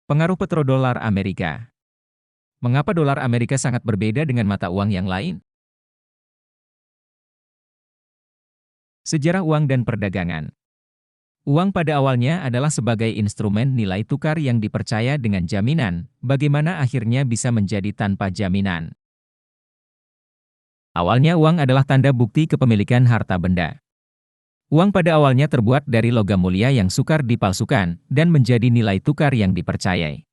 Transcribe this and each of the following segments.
Pengaruh petrodolar Amerika. Mengapa dolar Amerika sangat berbeda dengan mata uang yang lain? Sejarah uang dan perdagangan. Uang pada awalnya adalah sebagai instrumen nilai tukar yang dipercaya dengan jaminan, bagaimana akhirnya bisa menjadi tanpa jaminan. Awalnya uang adalah tanda bukti kepemilikan harta benda. Uang pada awalnya terbuat dari logam mulia yang sukar dipalsukan, dan menjadi nilai tukar yang dipercayai.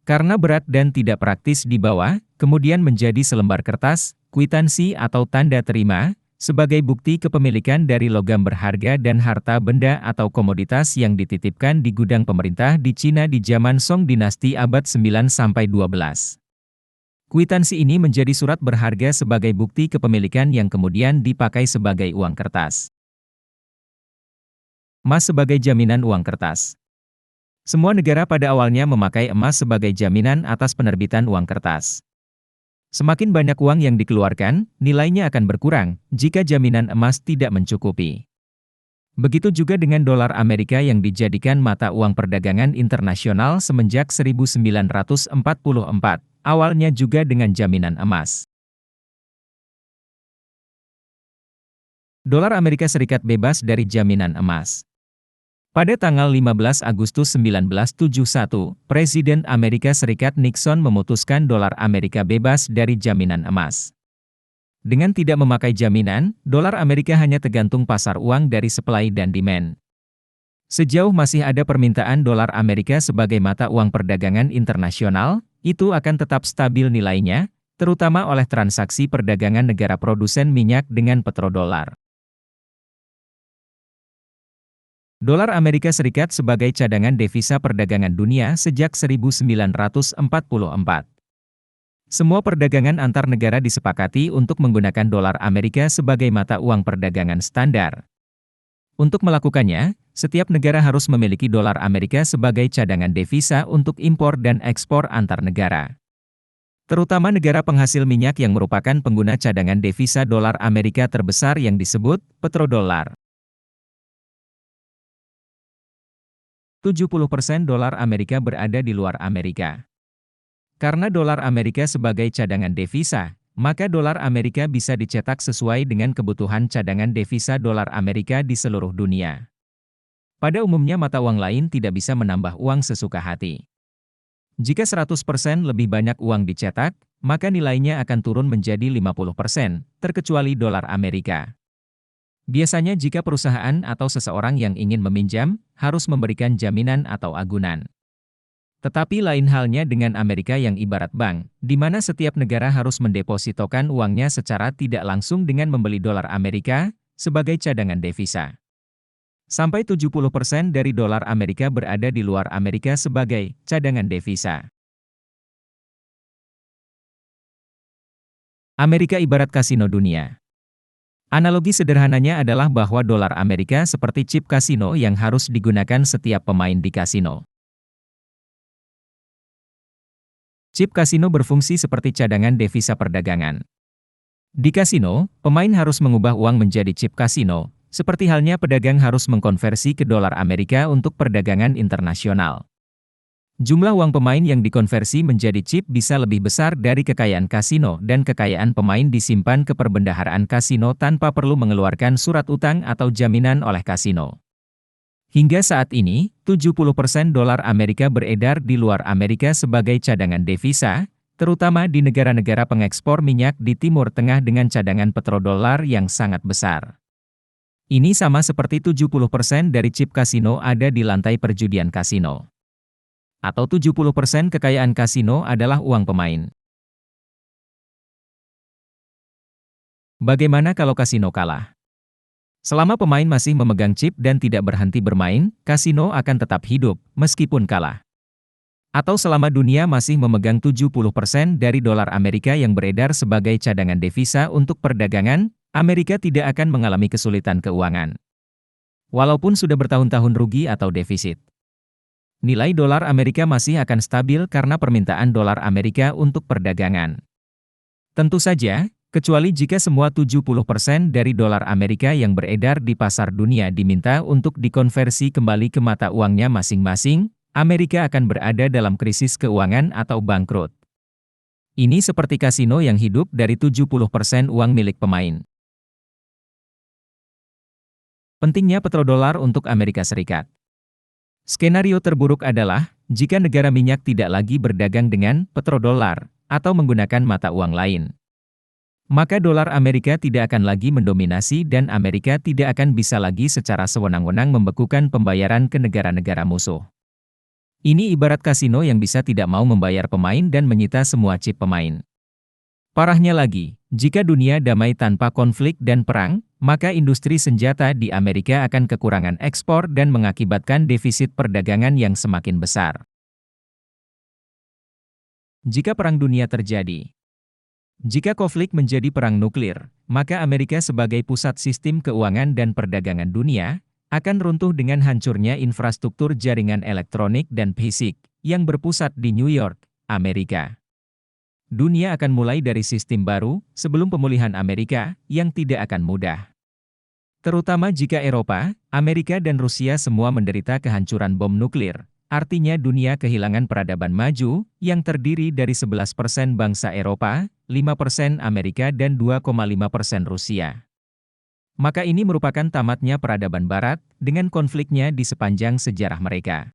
Karena berat dan tidak praktis dibawa, kemudian menjadi selembar kertas, kwitansi atau tanda terima, sebagai bukti kepemilikan dari logam berharga dan harta benda atau komoditas yang dititipkan di gudang pemerintah di Cina di zaman Song Dinasti abad 9–12. Kwitansi ini menjadi surat berharga sebagai bukti kepemilikan yang kemudian dipakai sebagai uang kertas. Emas sebagai jaminan uang kertas. Semua negara pada awalnya memakai emas sebagai jaminan atas penerbitan uang kertas. Semakin banyak uang yang dikeluarkan, nilainya akan berkurang jika jaminan emas tidak mencukupi. Begitu juga dengan dolar Amerika yang dijadikan mata uang perdagangan internasional semenjak 1944, awalnya juga dengan jaminan emas. Dolar Amerika Serikat bebas dari jaminan emas. Pada tanggal 15 Agustus 1971, Presiden Amerika Serikat Nixon memutuskan dolar Amerika bebas dari jaminan emas. Dengan tidak memakai jaminan, dolar Amerika hanya tergantung pasar uang dari supply dan demand. Sejauh masih ada permintaan dolar Amerika sebagai mata uang perdagangan internasional, itu akan tetap stabil nilainya, terutama oleh transaksi perdagangan negara produsen minyak dengan petrodolar. Dolar Amerika Serikat sebagai cadangan devisa perdagangan dunia sejak 1944. Semua perdagangan antar negara disepakati untuk menggunakan dolar Amerika sebagai mata uang perdagangan standar. Untuk melakukannya, setiap negara harus memiliki dolar Amerika sebagai cadangan devisa untuk impor dan ekspor antar negara. Terutama negara penghasil minyak yang merupakan pengguna cadangan devisa dolar Amerika terbesar yang disebut petrodolar. 70% dolar Amerika berada di luar Amerika. Karena dolar Amerika sebagai cadangan devisa, maka dolar Amerika bisa dicetak sesuai dengan kebutuhan cadangan devisa dolar Amerika di seluruh dunia. Pada umumnya mata uang lain tidak bisa menambah uang sesuka hati. Jika 100% lebih banyak uang dicetak, maka nilainya akan turun menjadi 50%, terkecuali dolar Amerika. Biasanya jika perusahaan atau seseorang yang ingin meminjam, harus memberikan jaminan atau agunan. Tetapi lain halnya dengan Amerika yang ibarat bank, di mana setiap negara harus mendepositokan uangnya secara tidak langsung dengan membeli dolar Amerika, sebagai cadangan devisa. Sampai 70% dari dolar Amerika berada di luar Amerika sebagai cadangan devisa. Amerika ibarat kasino dunia. Analogi sederhananya adalah bahwa dolar Amerika seperti chip kasino yang harus digunakan setiap pemain di kasino. Chip kasino berfungsi seperti cadangan devisa perdagangan. Di kasino, pemain harus mengubah uang menjadi chip kasino, seperti halnya pedagang harus mengkonversi ke dolar Amerika untuk perdagangan internasional. Jumlah uang pemain yang dikonversi menjadi chip bisa lebih besar dari kekayaan kasino dan kekayaan pemain disimpan ke perbendaharaan kasino tanpa perlu mengeluarkan surat utang atau jaminan oleh kasino. Hingga saat ini, 70% dolar Amerika beredar di luar Amerika sebagai cadangan devisa, terutama di negara-negara pengekspor minyak di Timur Tengah dengan cadangan petrodolar yang sangat besar. Ini sama seperti 70% dari chip kasino ada di lantai perjudian kasino. Atau 70% kekayaan kasino adalah uang pemain. Bagaimana kalau kasino kalah? Selama pemain masih memegang chip dan tidak berhenti bermain, kasino akan tetap hidup, meskipun kalah. Atau selama dunia masih memegang 70% dari dolar Amerika yang beredar sebagai cadangan devisa untuk perdagangan, Amerika tidak akan mengalami kesulitan keuangan. Walaupun sudah bertahun-tahun rugi atau defisit. Nilai dolar Amerika masih akan stabil karena permintaan dolar Amerika untuk perdagangan. Tentu saja, kecuali jika semua 70% dari dolar Amerika yang beredar di pasar dunia diminta untuk dikonversi kembali ke mata uangnya masing-masing, Amerika akan berada dalam krisis keuangan atau bangkrut. Ini seperti kasino yang hidup dari 70% uang milik pemain. Pentingnya petrodolar untuk Amerika Serikat. Skenario terburuk adalah, jika negara minyak tidak lagi berdagang dengan petrodolar, atau menggunakan mata uang lain. Maka dolar Amerika tidak akan lagi mendominasi dan Amerika tidak akan bisa lagi secara sewenang-wenang membekukan pembayaran ke negara-negara musuh. Ini ibarat kasino yang bisa tidak mau membayar pemain dan menyita semua chip pemain. Parahnya lagi, jika dunia damai tanpa konflik dan perang, maka industri senjata di Amerika akan kekurangan ekspor dan mengakibatkan defisit perdagangan yang semakin besar. Jika perang dunia terjadi, jika konflik menjadi perang nuklir, maka Amerika sebagai pusat sistem keuangan dan perdagangan dunia, akan runtuh dengan hancurnya infrastruktur jaringan elektronik dan fisik, yang berpusat di New York, Amerika. Dunia akan mulai dari sistem baru, sebelum pemulihan Amerika, yang tidak akan mudah. Terutama jika Eropa, Amerika dan Rusia semua menderita kehancuran bom nuklir, artinya dunia kehilangan peradaban maju, yang terdiri dari 11% bangsa Eropa, 5% Amerika dan 2,5% Rusia. Maka ini merupakan tamatnya peradaban Barat, dengan konfliknya di sepanjang sejarah mereka.